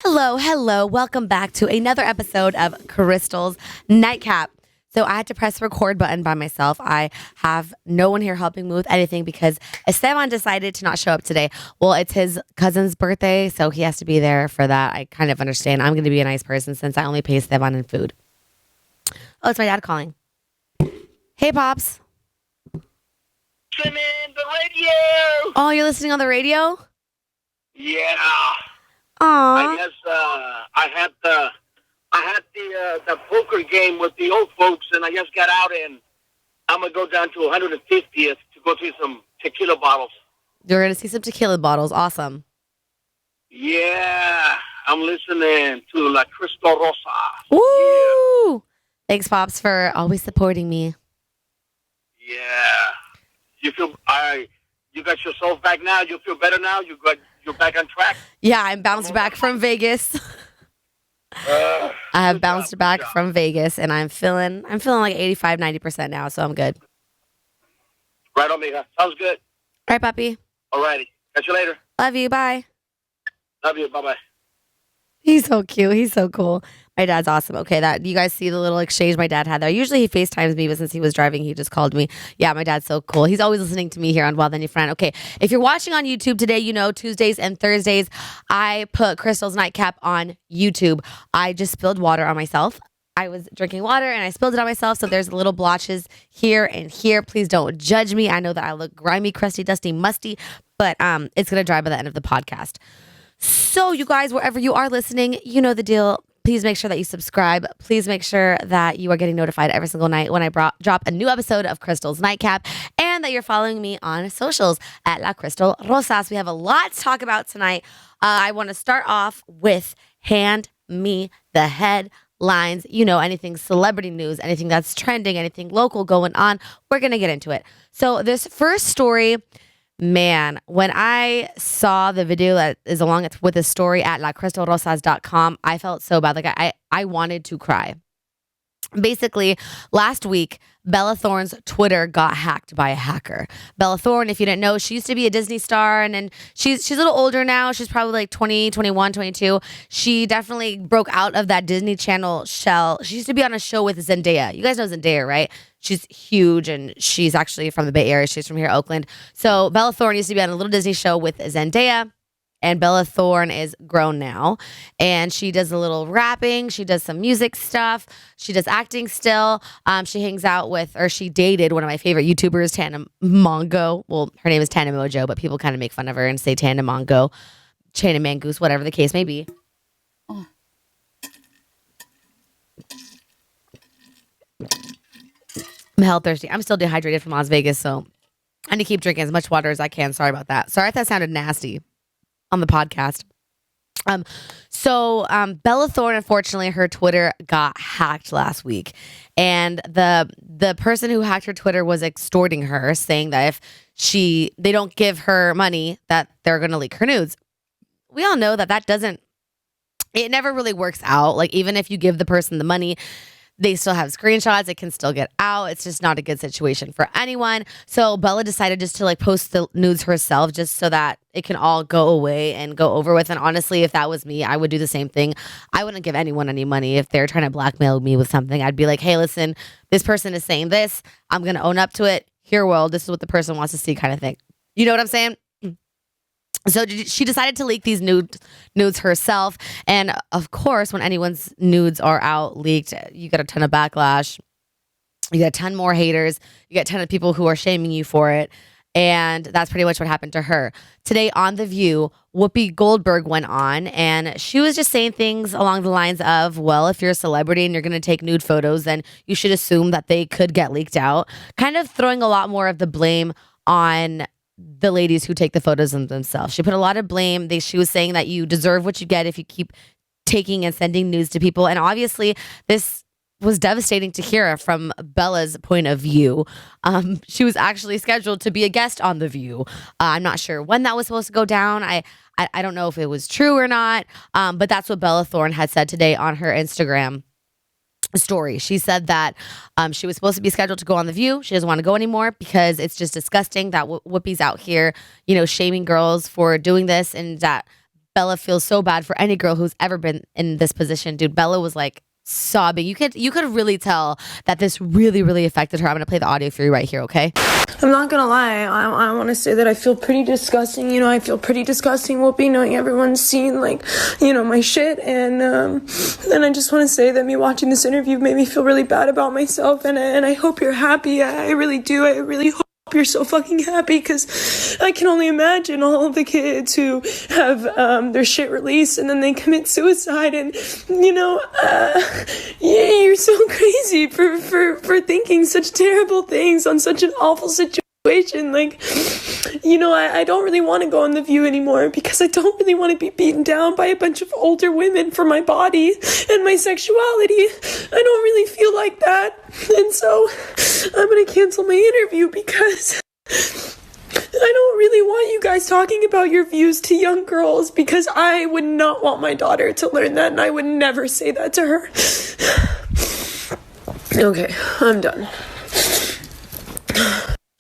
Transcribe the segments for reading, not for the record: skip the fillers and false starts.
Hello, hello. Welcome back to another episode of Crystal's Nightcap. So I had to press the record button by myself. I have no one here helping me with anything because Esteban decided to not show up today. Well, it's his cousin's birthday, so he has to be there for that. I kind of understand. I'm going to be a nice person since I only pay Esteban in food. Oh, it's my dad calling. Hey, Pops. Listen in the radio. Oh, you're listening on the radio? Yeah. Aw. I guess I had the poker game with the old folks, and I just got out, and I'm gonna go down to 150th to go see some tequila bottles. You're going to see some tequila bottles. Awesome. Yeah, I'm listening to La Crystal Rosa. Woo! Yeah. Thanks, Pops, for always supporting me. Yeah. You got yourself back now? You feel better now? You're back on track? Yeah, I'm bounced back from Vegas. I have bounced back from Vegas, and I'm feeling like 85, 90% now, so I'm good. Right on, mija. Sounds good. All right, puppy. All righty. Catch you later. Love you. Bye. Love you. Bye-bye. He's so cute. He's so cool. My dad's awesome. Okay, that you guys see the little exchange my dad had there. Usually he FaceTimes me, but since he was driving, he just called me. Yeah, my dad's so cool. He's always listening to me here on Wild Then Your Friend. Okay, if you're watching on YouTube today, you know Tuesdays and Thursdays, I put Crystal's Nightcap on YouTube. I just spilled water on myself. I was drinking water and I spilled it on myself, so there's little blotches here and here. Please don't judge me. I know that I look grimy, crusty, dusty, musty, but it's going to dry by the end of the podcast. So you guys, wherever you are listening, you know the deal. Please make sure that you subscribe. Please make sure that you are getting notified every single night when I drop a new episode of Crystal's Nightcap, and that you're following me on socials at La Crystal Rosas. We have a lot to talk about tonight. I want to start off with Hand Me the Headlines. You know, anything celebrity news, anything that's trending, anything local going on. We're going to get into it. So this first story, man, when I saw the video that is along with the story at lacrystalrosas.com, I felt so bad. Like I wanted to cry. Basically, last week, Bella Thorne's Twitter got hacked by a hacker. Bella Thorne, if you didn't know, she used to be a Disney star, and then she's a little older now. She's probably like 20, 21, 22. She definitely broke out of that Disney Channel shell. She used to be on a show with Zendaya. You guys know Zendaya, right? She's huge, and she's actually from the Bay Area. She's from here, Oakland. So Bella Thorne used to be on a little Disney show with Zendaya. And Bella Thorne is grown now, and she does a little rapping. She does some music stuff. She does acting still. She hangs out with, or she dated one of my favorite YouTubers, Tana Mongo. Well, her name is Tana Mojo, but people kind of make fun of her and say Tana Mongo, Chana Mangoose, whatever the case may be. Oh. I'm hell thirsty. I'm still dehydrated from Las Vegas, so I need to keep drinking as much water as I can. Sorry about that. Sorry if that sounded nasty on the podcast. So Bella Thorne, unfortunately, her Twitter got hacked last week, and the person who hacked her Twitter was extorting her, saying that if they don't give her money, that they're going to leak her nudes. We all know that doesn't. It never really works out. Like, even if you give the person the money, they still have screenshots. It can still get out. It's just not a good situation for anyone. So Bella decided just to post the nudes herself, just so that it can all go away and go over with. And honestly, if that was me, I would do the same thing. I wouldn't give anyone any money if they're trying to blackmail me with something. I'd be like, hey, listen, this person is saying this. I'm going to own up to it. Here, world, this is what the person wants to see, kind of thing. You know what I'm saying? So she decided to leak these nudes herself. And of course, when anyone's nudes are out leaked, you get a ton of backlash. You get a ton more haters. You get a ton of people who are shaming you for it. And that's pretty much what happened to her. Today on The View, Whoopi Goldberg went on, and she was just saying things along the lines of, well, if you're a celebrity and you're going to take nude photos, then you should assume that they could get leaked out. Kind of throwing a lot more of the blame on the ladies who take the photos of themselves. She put a lot of blame. She was saying that you deserve what you get if you keep taking and sending nudes to people. And obviously, this was devastating to hear from Bella's point of view. She was actually scheduled to be a guest on The View. I'm not sure when that was supposed to go down. I don't know if it was true or not, but that's what Bella Thorne had said today on her Instagram story. She said that she was supposed to be scheduled to go on The View. She doesn't want to go anymore because it's just disgusting that Whoopi's out here, shaming girls for doing this, and that Bella feels so bad for any girl who's ever been in this position. Dude, Bella was like sobbing. You could really tell that this really, really affected her. I'm gonna play the audio for you right here, okay? I'm not gonna lie, I want to say that I feel pretty disgusting. You know, I feel pretty disgusting, Whoopie, knowing everyone's seen, like, you know, my shit. And I just want to say that me watching this interview made me feel really bad about myself. And I hope you're happy. I really do. I really hope you're so fucking happy, because I can only imagine all of the kids who have their shit released and then they commit suicide. And, you know, yeah, you're so crazy for thinking such terrible things on such an awful situation. Like, you know, I don't really want to go on The View anymore, because I don't really want to be beaten down by a bunch of older women for my body and my sexuality. I don't really feel like that. And so I'm going to cancel my interview, because I don't really want you guys talking about your views to young girls, because I would not want my daughter to learn that, and I would never say that to her. Okay, I'm done.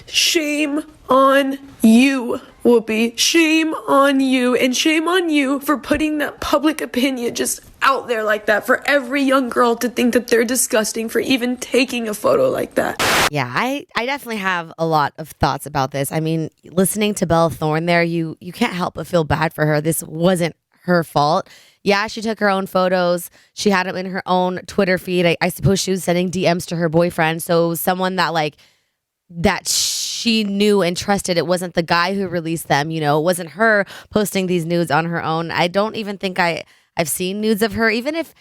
Shame on you, Whoopie. Shame on you, and shame on you for putting that public opinion just out there like that for every young girl to think that they're disgusting for even taking a photo like that. Yeah, I definitely have a lot of thoughts about this. I mean, listening to Bella Thorn there, you can't help but feel bad for her. This wasn't her fault. Yeah, she took her own photos. She had them in her own Twitter feed. I suppose she was sending DMs to her boyfriend. So it was someone that she knew and trusted. It wasn't the guy who released them. You know, it wasn't her posting these nudes on her own. I don't even think I've seen nudes of her. Even if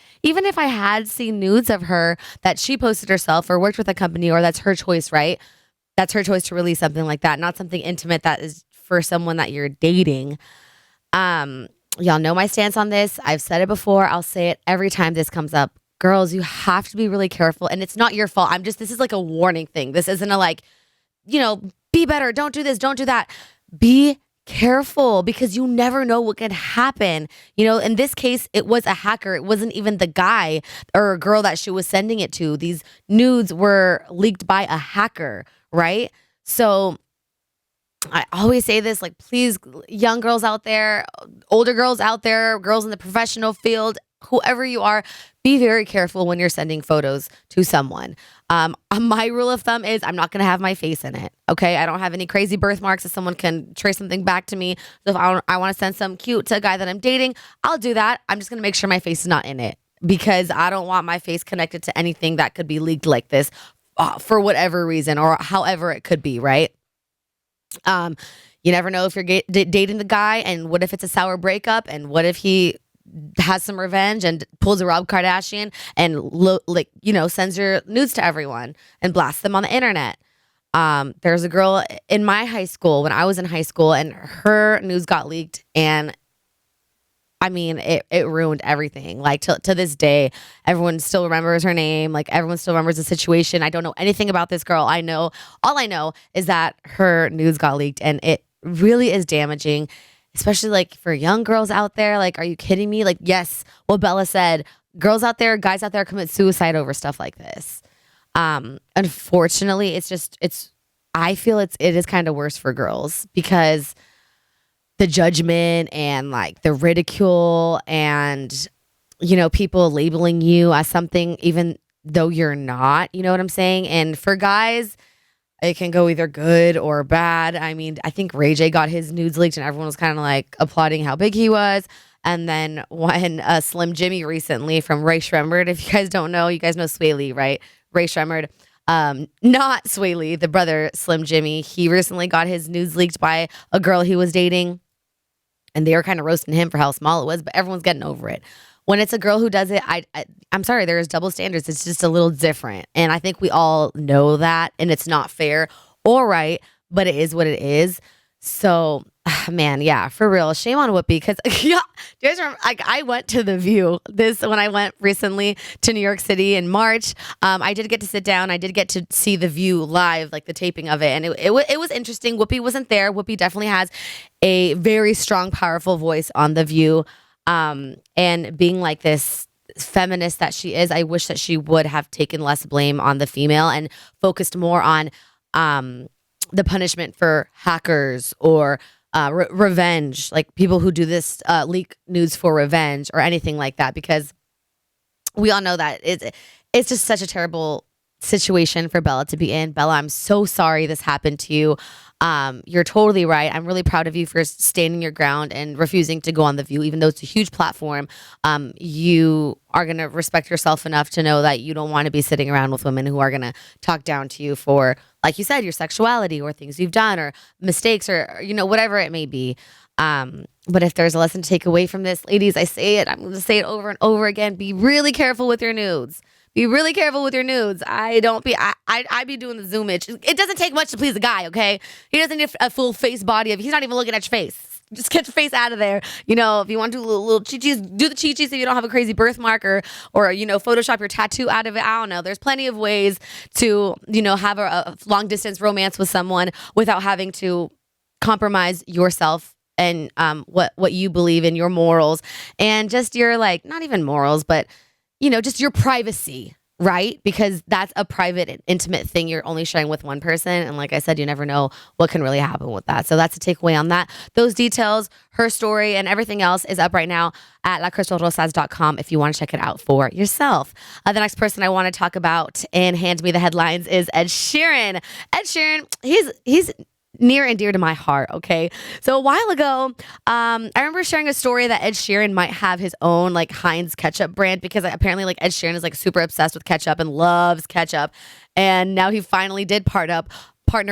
I had seen nudes of her that she posted herself or worked with a company, or that's her choice, right? That's her choice to release something like that, not something intimate that is for someone that you're dating. Y'all know my stance on this. I've said it before. I'll say it every time this comes up. Girls, you have to be really careful, and it's not your fault. This is like a warning thing. This isn't a like, you know, be better. Don't do this. Don't do that. Be careful, because you never know what could happen. You know, in this case, it was a hacker. It wasn't even the guy or girl that she was sending it to. These nudes were leaked by a hacker, right? So I always say this, like, please, young girls out there, older girls out there, girls in the professional field, whoever you are, be very careful when you're sending photos to someone. My rule of thumb is I'm not going to have my face in it. Okay. I don't have any crazy birthmarks that someone can trace something back to me. So if I want to send some cute to a guy that I'm dating, I'll do that. I'm just going to make sure my face is not in it, because I don't want my face connected to anything that could be leaked like this for whatever reason, or however it could be. Right. You never know if you're dating the guy, and what if it's a sour breakup, and what if he has some revenge and pulls a Rob Kardashian and sends your nudes to everyone and blasts them on the internet. There's a girl in my high school when I was in high school, and her nudes got leaked, and I mean, it ruined everything. Like to this day, everyone still remembers her name. Like everyone still remembers the situation. I don't know anything about this girl. All I know is that her nudes got leaked, and it really is damaging, especially like for young girls out there. Like, are you kidding me? Like, yes, what Bella said, girls out there, guys out there commit suicide over stuff like this. Unfortunately, I feel it is kind of worse for girls, because the judgment and like the ridicule and, you know, people labeling you as something even though you're not, you know what I'm saying? And for guys, it can go either good or bad. I mean, I think Ray J got his nudes leaked and everyone was kind of like applauding how big he was. And then when Slim Jimmy recently from Ray Shremmerd, if you guys don't know, you guys know Sway Lee, right? Ray Shremmerd. Not Sway Lee, the brother Slim Jimmy. He recently got his nudes leaked by a girl he was dating. And they were kind of roasting him for how small it was, but everyone's getting over it. When it's a girl who does it, I'm sorry, there's double standards. It's just a little different. And I think we all know that, and it's not fair or right, but it is what it is. So, man, yeah, for real, shame on Whoopie, because yeah, do you guys remember, like, I went to The View when I went recently to New York City in March. I did get to sit down. I did get to see The View live, like the taping of it, and it was interesting. Whoopi wasn't there. Whoopi definitely has a very strong, powerful voice on The View, and being like this feminist that she is, I wish that she would have taken less blame on the female and focused more on the punishment for hackers or revenge, like people who do this leak nudes for revenge or anything like that, because we all know that it's just such a terrible situation for Bella to be in. Bella, I'm so sorry this happened to you. You're totally right. I'm really proud of you for standing your ground and refusing to go on The View, even though it's a huge platform. You are going to respect yourself enough to know that you don't want to be sitting around with women who are going to talk down to you for, like you said, your sexuality or things you've done or mistakes or, whatever it may be. But if there's a lesson to take away from this, ladies, I say it, I'm going to say it over and over again. Be really careful with your nudes. Be really careful with your nudes. I be doing the zoom itch. It doesn't take much to please a guy, okay? He doesn't need a full face body of. He's not even looking at your face. Just get your face out of there. If you want to do little chi-chis, do the chi-chis if you don't have a crazy birthmark or Photoshop your tattoo out of it. I don't know. There's plenty of ways to, have a long distance romance with someone without having to compromise yourself and what you believe in, your morals, and just your, like, not even morals, but just your privacy, right? Because that's a private and intimate thing you're only sharing with one person. And like I said, you never know what can really happen with that. So that's a takeaway on that. Those details, her story, and everything else is up right now at lacrystalrosas.com if you want to check it out for yourself. The next person I want to talk about and hand me the headlines is Ed Sheeran. Ed Sheeran, he's near and dear to my heart, okay? So a while ago, I remember sharing a story that Ed Sheeran might have his own, like, Heinz ketchup brand, because apparently, like, Ed Sheeran is, like, super obsessed with ketchup and loves ketchup. And now he finally did partner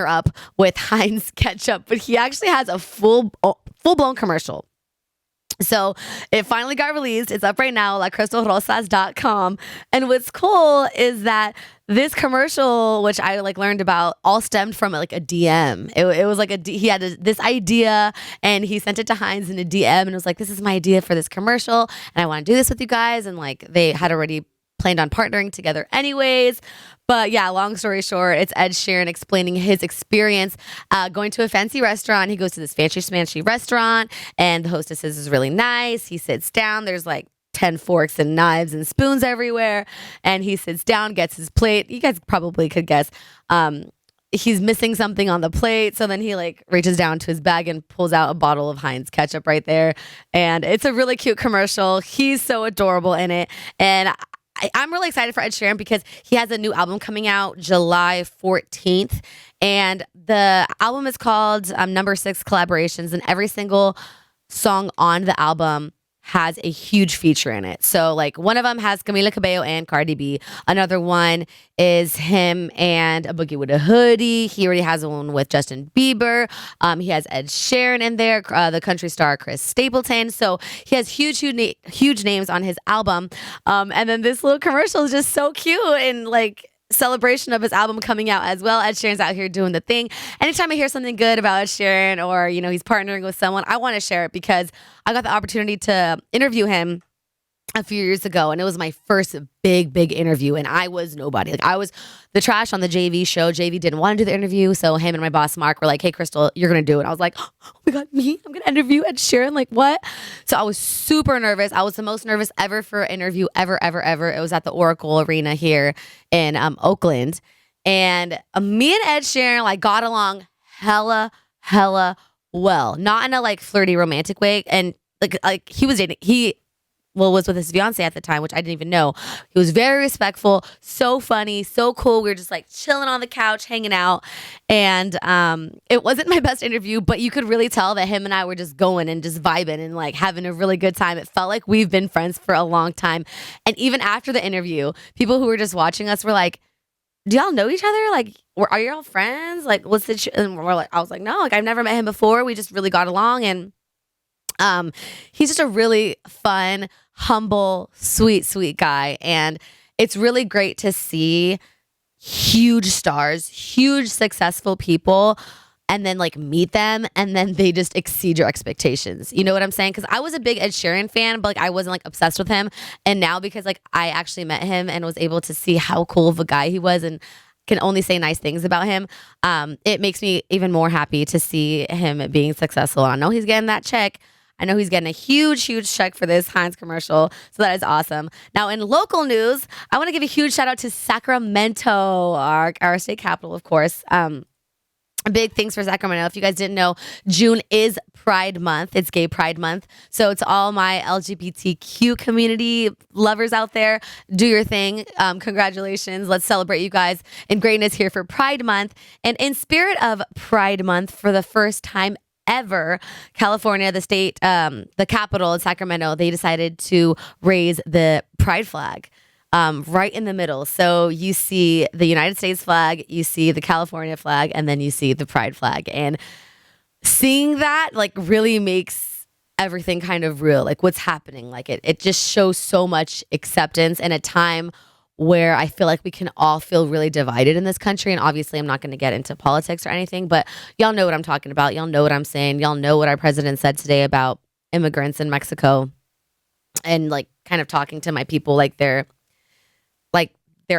up with Heinz ketchup, but he actually has a full-blown commercial. So it finally got released. It's up right now, lacrystalrosas.com. And what's cool is that this commercial, which I learned about, all stemmed from a DM. It was he had this idea and he sent it to Heinz in a DM and it was like, this is my idea for this commercial and I want to do this with you guys. And they had already planned on partnering together anyways. But yeah, long story short, it's Ed Sheeran explaining his experience going to a fancy restaurant. He goes to this fancy smancy restaurant and the hostess is really nice. He sits down. There's 10 forks and knives and spoons everywhere. And he sits down, gets his plate. You guys probably could guess. He's missing something on the plate. So then he reaches down to his bag and pulls out a bottle of Heinz ketchup right there. And it's a really cute commercial. He's so adorable in it. And I'm really excited for Ed Sheeran because he has a new album coming out July 14th. And the album is called Number 6 Collaborations. And every single song on the album has a huge feature in it. So one of them has Camila Cabello and Cardi B. Another one is him and A Boogie with a Hoodie. He already has one with Justin Bieber. He has Ed Sheeran in there, the country star Chris Stapleton. So he has huge names on his album. And then this little commercial is just so cute and celebration of his album coming out as well. Ed Sheeran's out here doing the thing. Anytime I hear something good about Ed Sheeran or, he's partnering with someone, I want to share it because I got the opportunity to interview him a few years ago and it was my first big interview and I was nobody. I was the trash on the JV show. JV didn't want to do the interview, so him and my boss Mark were like, hey Crystal, you're gonna do it. I was like, oh my god, me? I'm gonna interview Ed Sheeran? What? So I was super nervous. I was the most nervous ever for an interview ever. It was at the Oracle Arena here in Oakland. And me and Ed Sheeran got along hella well. Not in a flirty romantic way. And he was dating was with his fiance at the time, which I didn't even know. He was very respectful, so funny, so cool. We were just chilling on the couch, hanging out. And it wasn't my best interview, but you could really tell that him and I were just going and just vibing and having a really good time. It felt like we've been friends for a long time. And even after the interview, people who were just watching us were like, do y'all know each other? Are y'all friends? What's the and we're I was like, no, I've never met him before. We just really got along. And he's just a really fun, humble, sweet guy. And it's really great to see huge stars, huge successful people, and then meet them and then they just exceed your expectations. You know what I'm saying? Because I was a big Ed Sheeran fan, but I wasn't obsessed with him. And now because I actually met him and was able to see how cool of a guy he was and can only say nice things about him, it makes me even more happy to see him being successful. I know he's getting that check. I know he's getting a huge check for this Heinz commercial. So that is awesome. Now, in local news, I want to give a huge shout out to Sacramento, our state capital, of course. Big things for Sacramento. If you guys didn't know, June is Pride Month. It's Gay Pride Month. So to all my LGBTQ community lovers out there, do your thing. Congratulations. Let's celebrate you guys and greatness here for Pride Month. And in spirit of Pride Month, for the first time ever, California, the state, the capital in Sacramento, they decided to raise the pride flag. Right in the middle. So you see the United States flag, you see the California flag, and then you see the pride flag. And seeing that like really makes everything kind of real, like what's happening. Like it just shows so much acceptance in a time where I feel like we can all feel really divided in this country. And obviously I'm not going to get into politics or anything, but y'all know what I'm talking about. Y'all know what I'm saying. Y'all know what our president said today about immigrants in Mexico, and like kind of talking to my people like they're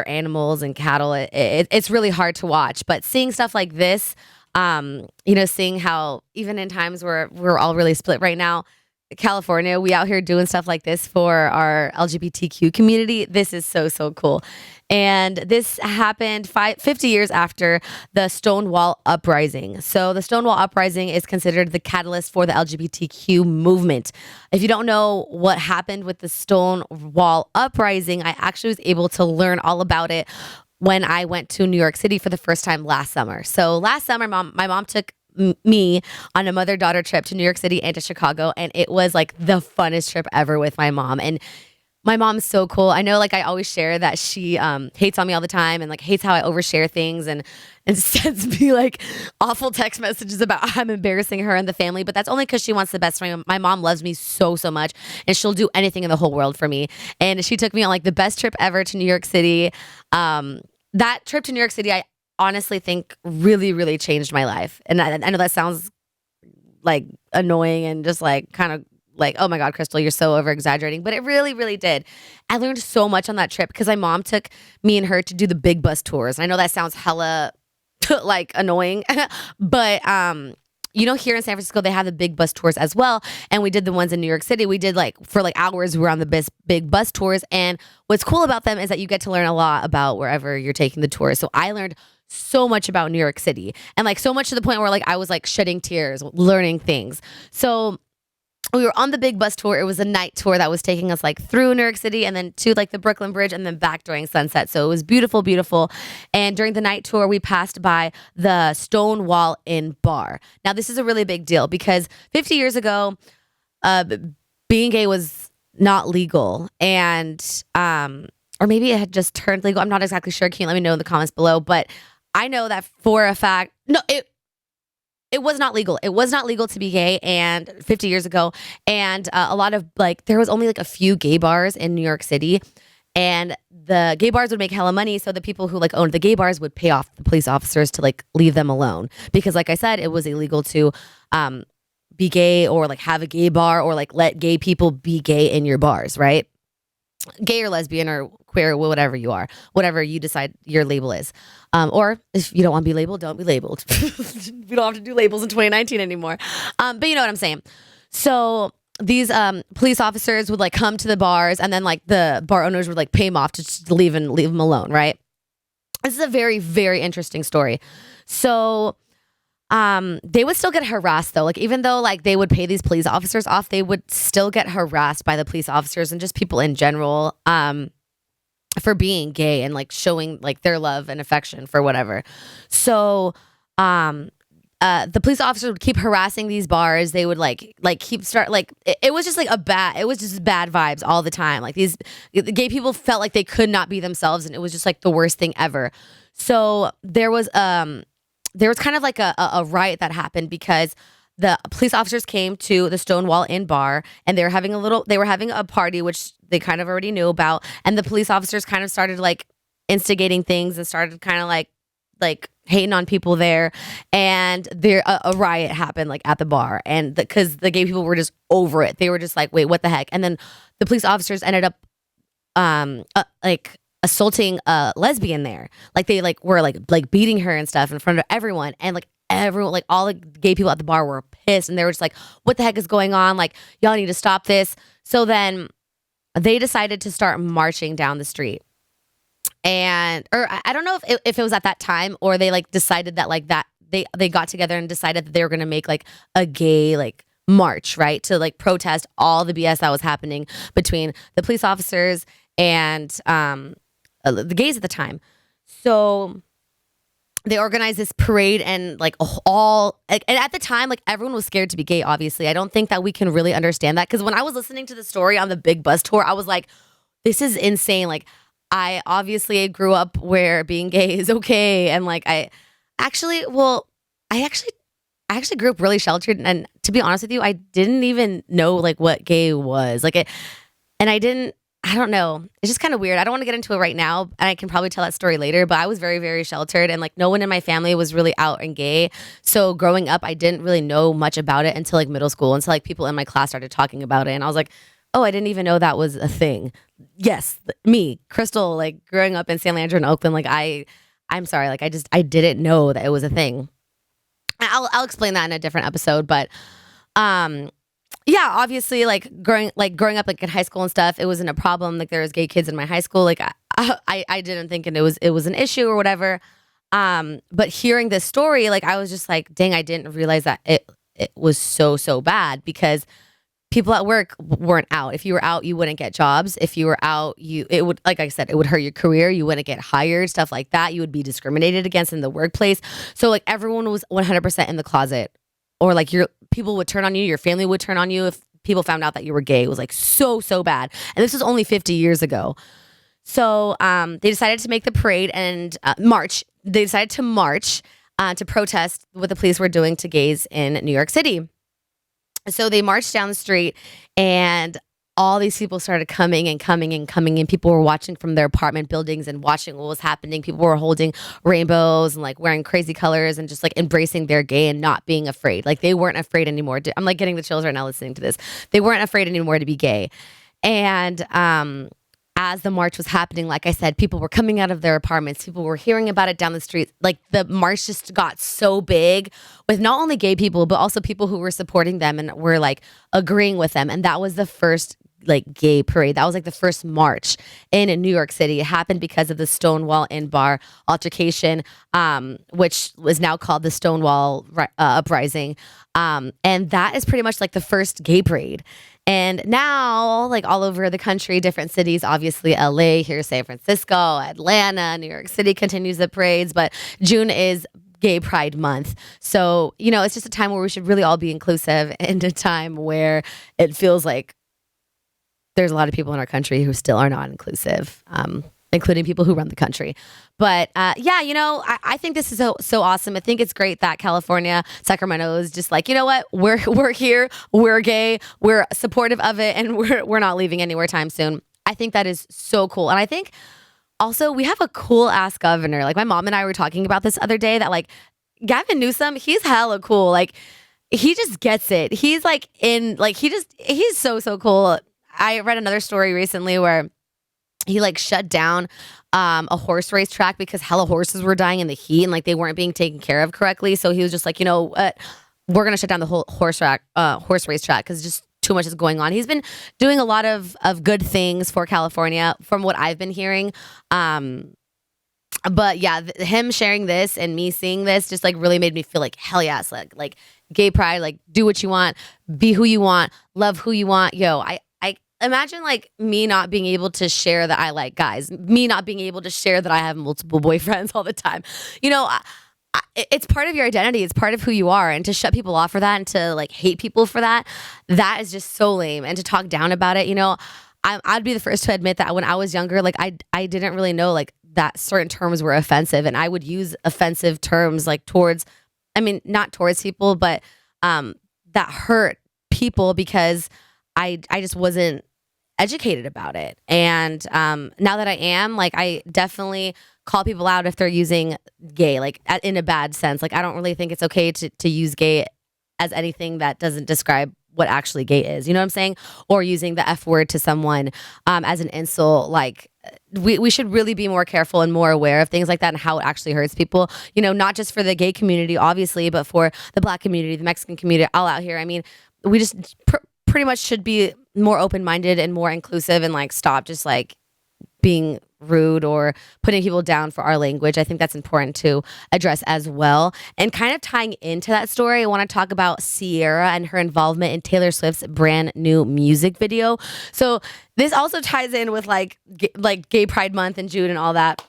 animals and cattle. It's really hard to watch, but seeing stuff like this, seeing how even in times where we're all really split right now, California, we out here doing stuff like this for our LGBTQ community. This is so, so cool. And this happened 50 years after the Stonewall Uprising. So the Stonewall Uprising is considered the catalyst for the LGBTQ movement. If you don't know what happened with the Stonewall Uprising, I actually was able to learn all about it when I went to New York City for the first time last summer. So last summer, my mom took me on a mother-daughter trip to New York City and to Chicago, and it was like the funnest trip ever with my mom. And my mom's so cool. I know, like, I always share that she hates on me all the time and like hates how I overshare things and sends me like awful text messages about how I'm embarrassing her and the family. But that's only because she wants the best for me. My mom loves me so, so much, and she'll do anything in the whole world for me. And she took me on like the best trip ever to New York City. That trip to New York City, I honestly think really, really changed my life. And I know that sounds like annoying and just like kind of like, oh my God, Crystal, you're so over exaggerating. But it really, really did. I learned so much on that trip because my mom took me and her to do the big bus tours. I know that sounds hella like annoying, but here in San Francisco, they have the big bus tours as well. And we did the ones in New York City. We did like for like hours, we were on the big bus tours. And what's cool about them is that you get to learn a lot about wherever you're taking the tour. So I learned so much about New York City, and like so much to the point where like I was like shedding tears, learning things. So we were on the big bus tour. It was a night tour that was taking us like through New York City and then to like the Brooklyn Bridge and then back during sunset. So it was beautiful, beautiful. And during the night tour, we passed by the Stonewall Inn bar. Now, this is a really big deal because 50 years ago, being gay was not legal, and or maybe it had just turned legal. I'm not exactly sure. Can you let me know in the comments below? But I know that for a fact, no, it was not legal. It was not legal to be gay, and 50 years ago. And a lot of like, there was only like a few gay bars in New York City, and the gay bars would make hella money. So the people who like owned the gay bars would pay off the police officers to like leave them alone. Because like I said, it was illegal to be gay or like have a gay bar or like let gay people be gay in your bars, right? Gay or lesbian or queer, whatever you are, whatever you decide your label is. Or if you don't want to be labeled, don't be labeled. We don't have to do labels in 2019 anymore. But you know what I'm saying? So these police officers would like come to the bars, and then like the bar owners would like pay them off to just leave them alone, right? This is a very, very interesting story. So they would still get harassed though. Like even though like they would pay these police officers off, they would still get harassed by the police officers and just people in general for being gay and like showing like their love and affection for whatever. So the police officers would keep harassing these bars. They would it was just like it was just bad vibes all the time. Like the gay people felt like they could not be themselves, and it was just like the worst thing ever. So there was kind of like a riot that happened because the police officers came to the Stonewall Inn bar, and they were having a party, which they kind of already knew about. And the police officers kind of started like instigating things and started kind of like hating on people there. And a riot happened like at the bar, and because the gay people were just over it. They were just like, wait, what the heck? And then the police officers ended up like assaulting a lesbian there. Like they like were like beating her and stuff in front of everyone. And like everyone, like all the gay people at the bar were pissed, and they were just like, what the heck is going on? Like, y'all need to stop this. So then they decided to start marching down the street. And, or I don't know if it was at that time, or they like decided that like that they got together and decided that they were going to make like a gay like march, right, to like protest all the BS that was happening between the police officers and the gays at the time. So they organized this parade and like and at the time, like everyone was scared to be gay. Obviously, I don't think that we can really understand that, because when I was listening to the story on the big bus tour, I was like, this is insane. Like, I obviously grew up where being gay is okay, and like I actually grew up really sheltered, and to be honest with you, I didn't even know like what gay was. Like I don't know. It's just kind of weird. I don't want to get into it right now, and I can probably tell that story later, but I was very, very sheltered, and like no one in my family was really out and gay. So growing up, I didn't really know much about it until like middle school, until like people in my class started talking about it, and I was like, oh, I didn't even know that was a thing. Yes, me, Crystal, like growing up in San Leandro and Oakland, like I'm sorry, like I didn't know that it was a thing. I'll explain that in a different episode, but yeah, obviously, like growing up like in high school and stuff, it wasn't a problem. Like there was gay kids in my high school. Like I didn't think it was an issue or whatever. But hearing this story, like I was just like, dang, I didn't realize that it was so bad, because people at work weren't out. If you were out, you wouldn't get jobs. If you were out, it would, like I said, it would hurt your career. You wouldn't get hired, stuff like that. You would be discriminated against in the workplace. So like everyone was 100% in the closet, or like people would turn on you. Your family would turn on you if people found out that you were gay. It was like so bad. And this was only 50 years ago. So they decided to make the parade and march. They decided to march to protest what the police were doing to gays in New York City. So they marched down the street, and all these people started coming, and people were watching from their apartment buildings and watching what was happening. People were holding rainbows and like wearing crazy colors and just like embracing their gay and not being afraid. Like they weren't afraid anymore. I'm like getting the chills right now listening to this. They weren't afraid anymore to be gay. And as the march was happening, like I said, people were coming out of their apartments. People were hearing about it down the streets. Like the march just got so big with not only gay people, but also people who were supporting them and were like agreeing with them. And that was the first like gay parade. That was like the first march in New York City. It happened because of the Stonewall in bar altercation, which was now called the Stonewall Uprising. And that is pretty much like the first gay parade. And now, like all over the country, different cities, obviously LA, here's San Francisco, Atlanta, New York City continues the parades, but June is Gay Pride Month. So, you know, it's just a time where we should really all be inclusive, and a time where it feels like there's a lot of people in our country who still are not inclusive, including people who run the country. But yeah, you know, I think this is so awesome. I think it's great that California, Sacramento is just like, you know what, we're here, we're gay, we're supportive of it, and we're not leaving anywhere time soon. I think that is so cool. And I think also we have a cool ass governor. Like my mom and I were talking about this other day, that like Gavin Newsom, he's hella cool. Like he just gets it. He's like he's so cool. I read another story recently where he like shut down a horse race track because hella horses were dying in the heat and like they weren't being taken care of correctly. So he was just like, you know what, we're gonna shut down the whole horse race track because just too much is going on. He's been doing a lot of good things for California, from what I've been hearing. But yeah, him sharing this and me seeing this just like really made me feel like hell yes, like gay pride, like do what you want, be who you want, love who you want. Yo, I imagine like me not being able to share that I like guys, me not being able to share that I have multiple boyfriends all the time. You know, it's part of your identity. It's part of who you are. And to shut people off for that and to like hate people for that, that is just so lame. And to talk down about it, you know, I'd be the first to admit that when I was younger, like I didn't really know like that certain terms were offensive, and I would use offensive terms like towards, I mean, not towards people, but that hurt people because I just wasn't educated about it. And now that I am, like I definitely call people out if they're using gay, like in a bad sense. Like I don't really think it's okay to use gay as anything that doesn't describe what actually gay is. You know what I'm saying? Or using the F word to someone as an insult. Like we should really be more careful and more aware of things like that and how it actually hurts people. You know, not just for the gay community, obviously, but for the Black community, the Mexican community, all out here. I mean, we just pretty much should be more open-minded and more inclusive and like stop just like being rude or putting people down for our language. I think that's important to address as well. And kind of tying into that story, I want to talk about Ciara and her involvement in Taylor Swift's brand new music video. So this also ties in with like Gay Pride Month in June and all that.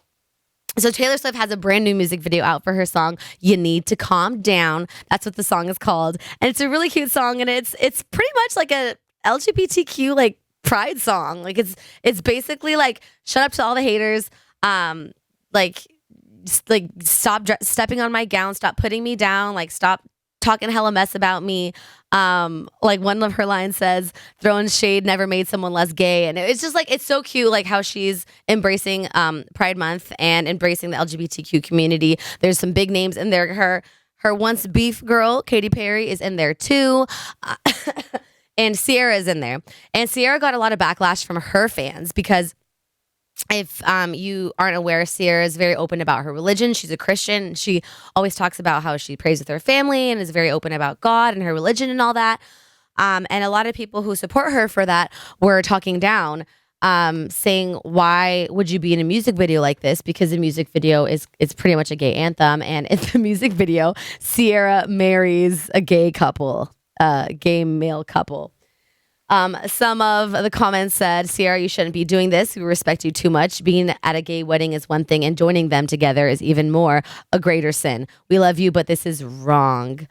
So Taylor Swift has a brand new music video out for her song, You Need to Calm Down. That's what the song is called. And it's a really cute song. And it's pretty much like a LGBTQ like pride song. Like it's basically like, shut up to all the haters. Like stop stepping on my gown. Stop putting me down. Like stop talking hella mess about me. Like one of her lines says, throwing shade never made someone less gay. And it's just like, it's so cute, like how she's embracing Pride Month and embracing the LGBTQ community. There's some big names in there. Her once beef girl, Katy Perry, is in there too. And Ciara is in there. And Ciara got a lot of backlash from her fans because if you aren't aware, Ciara is very open about her religion. She's a Christian. She always talks about how she prays with her family and is very open about God and her religion and all that. And a lot of people who support her for that were talking down, saying, why would you be in a music video like this? Because the music video it's pretty much a gay anthem. And in the music video, Ciara marries a gay couple, gay male couple. Some of the comments said, Ciara, you shouldn't be doing this. We respect you too much. Being at a gay wedding is one thing, and joining them together is even more a greater sin. We love you, but this is wrong.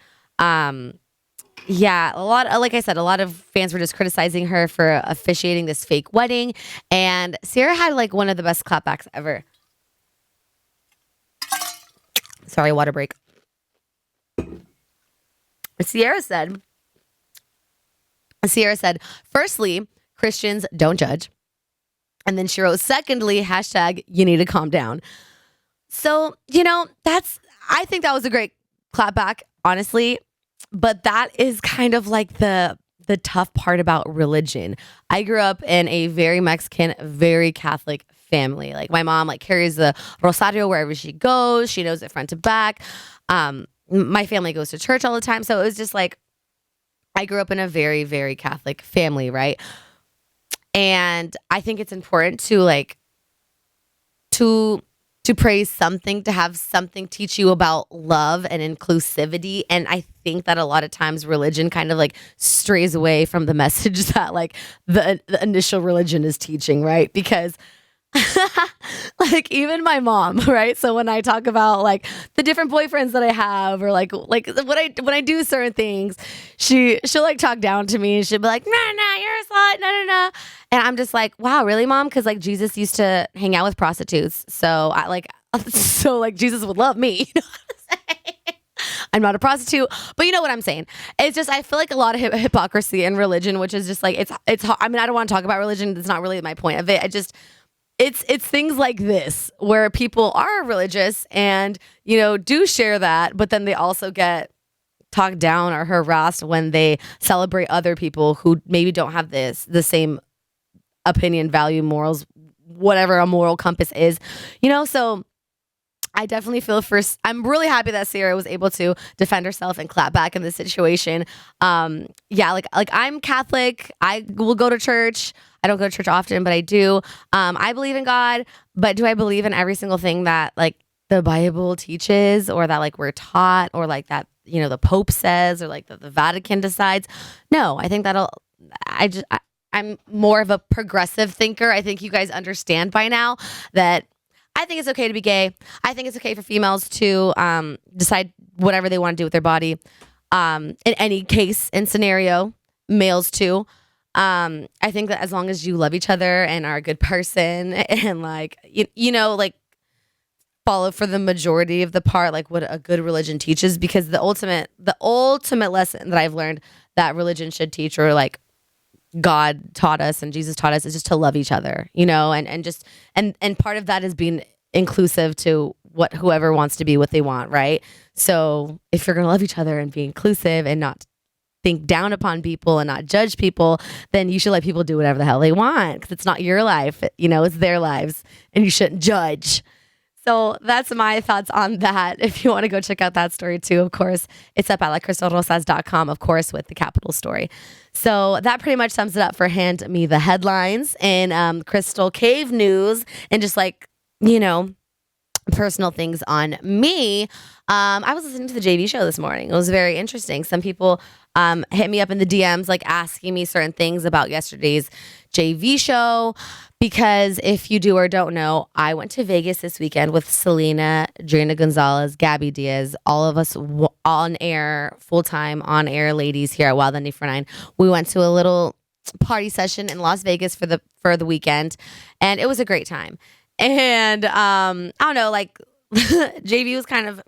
Yeah, like I said, a lot of fans were just criticizing her for officiating this fake wedding, and Ciara had like one of the best clapbacks ever. Sorry, water break. Ciara said, firstly, Christians don't judge. And then she wrote, secondly, hashtag, you need to calm down. So, I think that was a great clapback, honestly. But that is kind of like the tough part about religion. I grew up in a very Mexican, very Catholic family. Like my mom carries the rosario wherever she goes. She knows it front to back. My family goes to church all the time. So it was just like, I grew up in a very, very Catholic family, right? And I think it's important to praise something, to have something teach you about love and inclusivity. And I think that a lot of times religion kind of strays away from the message that the initial religion is teaching, right? Because even my mom, right? So when I talk about the different boyfriends that I have, or when I do certain things, she'll talk down to me, and she'll be like, nah, you're a slut, nah. And I'm just like, wow, really, mom? Because Jesus used to hang out with prostitutes, so Jesus would love me. You know what I'm saying? I'm not a prostitute, but you know what I'm saying. It's just, I feel like a lot of hypocrisy in religion, which is just it's. I mean, I don't want to talk about religion. That's not really my point of it. It's things like this where people are religious and, do share that, but then they also get talked down or harassed when they celebrate other people who maybe don't have the same opinion, value, morals, whatever a moral compass is, so I definitely feel I'm really happy that Ciara was able to defend herself and clap back in this situation. I'm Catholic. I will go to church. I don't go to church often, but I do. I believe in God, but do I believe in every single thing that the Bible teaches, or that we're taught, or that the Pope says, or the Vatican decides? No, I think I'm more of a progressive thinker. I think you guys understand by now that I think it's okay to be gay. I think it's okay for females to decide whatever they want to do with their body. In any case and scenario, males too. I think that as long as you love each other and are a good person and follow for the majority of the part, what a good religion teaches, because the ultimate lesson that I've learned that religion should teach, or God taught us and Jesus taught us, is just to love each other, and part of that is being inclusive to whoever wants to be what they want, right? So if you're going to love each other and be inclusive and not think down upon people and not judge people, then you should let people do whatever the hell they want, because it's not your life, it's their lives, and you shouldn't judge. So that's my thoughts on that. If you want to go check out that story too, of course, it's up at lacrystalrosas.com, of course, with the capital story. So that pretty much sums it up for Hand Me the Headlines and Crystal Cave news and just like, personal things on me. I was listening to the JV show this morning. It was very interesting. Some people hit me up in the DMs like asking me certain things about yesterday's JV show because if you do or don't know, I went to Vegas this weekend with Selena, Drina Gonzalez, Gabby Diaz, all of us on air, full-time on air ladies here at Wild 949. We went to a little party session in Las Vegas for the weekend, and it was a great time. And I don't know, like JV was kind of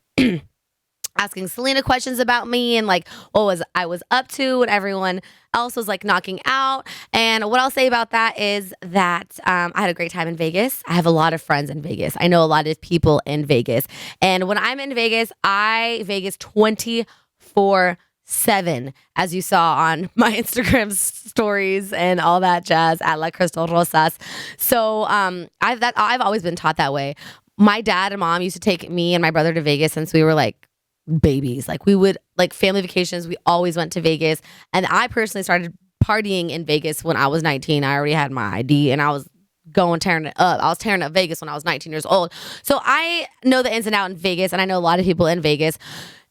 asking Selena questions about me and like what I was up to, and everyone else was like knocking out. And what I'll say about that is that I had a great time in Vegas. I have a lot of friends in Vegas. I know a lot of people in Vegas. And when I'm in Vegas, I Vegas 24/7, as you saw on my Instagram stories and all that jazz at La Crystal Rosas. So I've always been taught that way. My dad and mom used to take me and my brother to Vegas since we were like babies. Like we would like family vacations. We always went to Vegas. And I personally started partying in Vegas when I was 19. I already had my ID and I was tearing it up. I was tearing up Vegas when I was 19 years old. So I know the ins and outs in Vegas, and I know a lot of people in Vegas.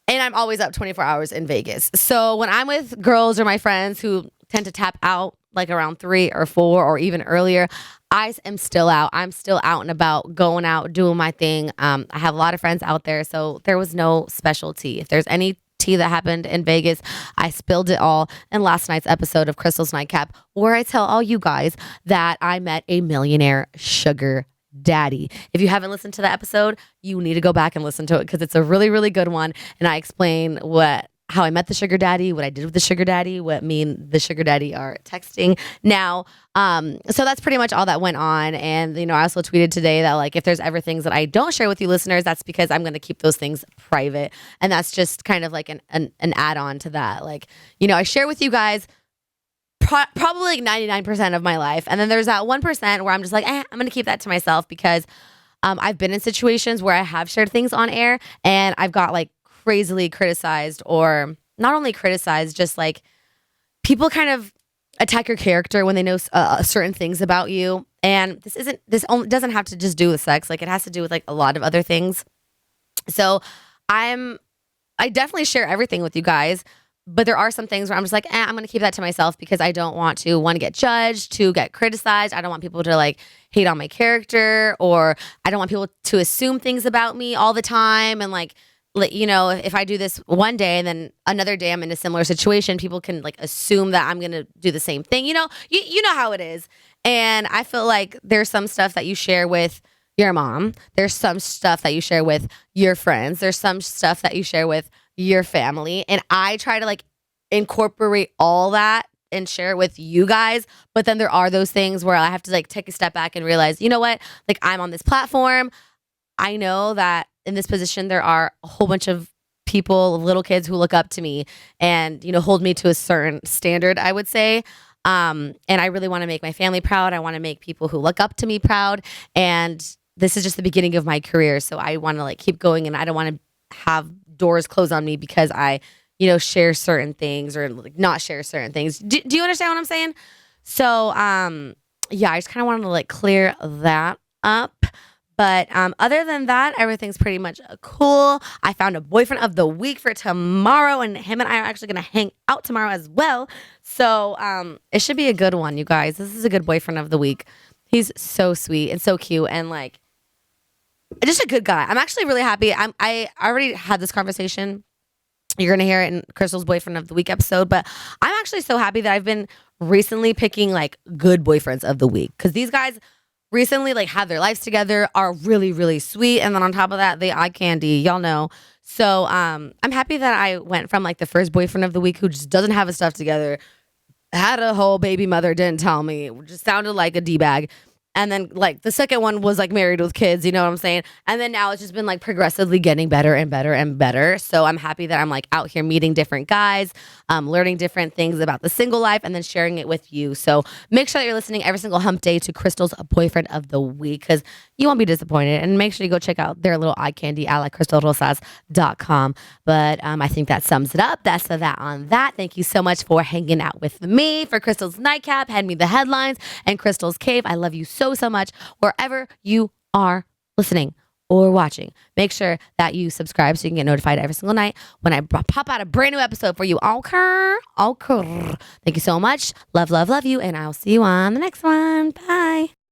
And I'm always up 24 hours in Vegas. So when I'm with girls or my friends who tend to tap out like around 3 or 4 or even earlier, I am still out. I'm still out and about, going out, doing my thing. I have a lot of friends out there, so there was no specialty. If there's any tea that happened in Vegas, I spilled it all in last night's episode of Crystal's Nightcap, where I tell all you guys that I met a millionaire sugar daddy. If you haven't listened to the episode, you need to go back and listen to it because it's a really, really good one. And I explain how I met the sugar daddy, what I did with the sugar daddy, what me and the sugar daddy are texting now. So that's pretty much all that went on. And, I also tweeted today that like, if there's ever things that I don't share with you listeners, that's because I'm going to keep those things private. And that's just kind of like an add-on to that. Like, I share with you guys probably like 99% of my life. And then there's that 1% where I'm just like, I'm going to keep that to myself because I've been in situations where I have shared things on air and I've got like crazily criticized, or not only criticized, just like people kind of attack your character when they know certain things about you. And this doesn't have to just do with sex. Like it has to do with like a lot of other things. So I definitely share everything with you guys. But there are some things where I'm just like, I'm going to keep that to myself because I don't want to, one, get judged, two, get criticized. I don't want people to like hate on my character, or I don't want people to assume things about me all the time. And like, if I do this one day and then another day I'm in a similar situation, people can like assume that I'm going to do the same thing. You know how it is. And I feel like there's some stuff that you share with your mom. There's some stuff that you share with your friends. There's some stuff that you share with your family, and I try to like incorporate all that and share it with you guys. But then there are those things where I have to like take a step back and realize, you know what, like I'm on this platform. I know that in this position there are a whole bunch of people, little kids who look up to me and hold me to a certain standard, I would say. And I really want to make my family proud. I want to make people who look up to me proud, and this is just the beginning of my career. So I want to like keep going, and I don't want to have doors closed on me because I, share certain things or like not share certain things. Do you understand what I'm saying? So, yeah, I just kind of wanted to like clear that up. But other than that, everything's pretty much cool. I found a boyfriend of the week for tomorrow, and him and I are actually going to hang out tomorrow as well. So it should be a good one, you guys. This is a good boyfriend of the week. He's so sweet and so cute and like just a good guy. I'm actually really happy. I already had this conversation. You're going to hear it in Crystal's Boyfriend of the Week episode. But I'm actually so happy that I've been recently picking like good boyfriends of the week. Because these guys recently like have their lives together, are really, really sweet. And then on top of that, they eye candy. Y'all know. So I'm happy that I went from like the first boyfriend of the week who just doesn't have his stuff together, had a whole baby mother, didn't tell me, just sounded like a D-bag. And then like the second one was like married with kids, you know what I'm saying? And then now it's just been like progressively getting better and better and better. So I'm happy that I'm like out here meeting different guys, learning different things about the single life, and then sharing it with you. So make sure that you're listening every single hump day to Crystal's Boyfriend of the Week, because you won't be disappointed. And make sure you go check out their little eye candy at crystalrosas.com. But I think that sums it up. That's the that on that. Thank you so much for hanging out with me. For Crystal's Nightcap, Hand Me the Headlines, and Crystal's Cave, I love you so, so much. Wherever you are listening or watching, make sure that you subscribe so you can get notified every single night when I pop out a brand new episode for you. Okay. Thank you so much. Love, love, love you. And I'll see you on the next one. Bye.